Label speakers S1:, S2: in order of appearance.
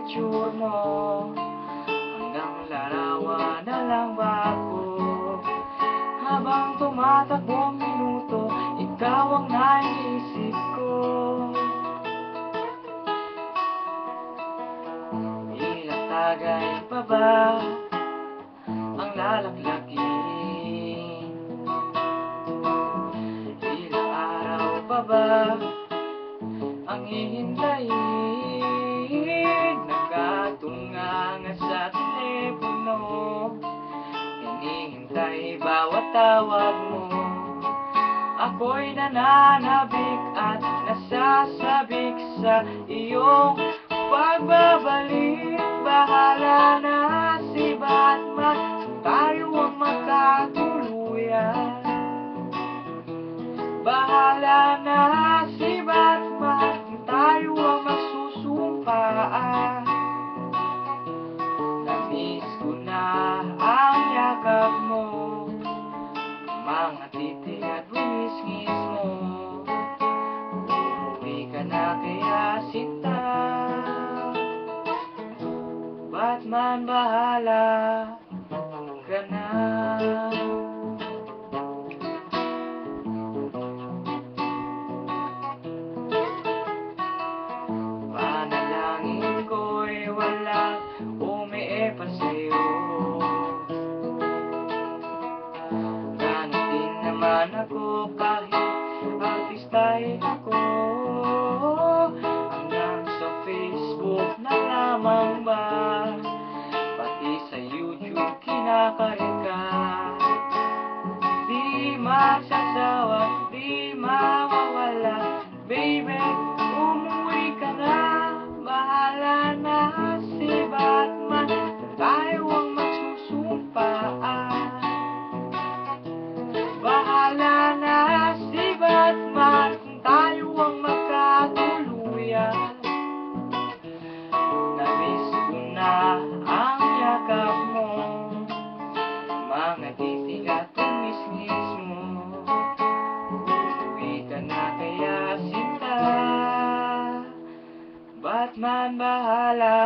S1: picture mo, hanggang larawan na lang ba ako? Habang tumatakbo ang minuto, ikaw ang naiisip ko. Ilang tagay pa ba ang lalaklakin? Ilang araw pa ba ang hihintayin? Nagkatunganga sa telepono, hinihintay bawat tawag mo. Ako'y nananabik at nasasabik sa iyong pagbabalik. Bahala na si Batman, tayo ang magkatuluyan. Bahala na si Batman, tayo ang magsusumpaan. Namiss ko na ang yakap mo, mga titig at bumisngis mo. Umuwi ka na kaya sinta, Batman bahala ka na. Panalangin ko'y wala umiipa sa'yo. Ganun din naman ako kahit artista'y ako. Hanggang sa Facebook na lamang ba, pati sa YouTube kinakain ka. Di magsasawa, di mawawala, baby, umuwi ka na. Bahala na si Batman, tayo ang magsusumpaan. Bahala na si Batman, tayo ang magkatuluyan. Namiss ko na ang yakap mo, mga titig at tumisngis mo. Umuwi ka na kaya sinta, Batman bahala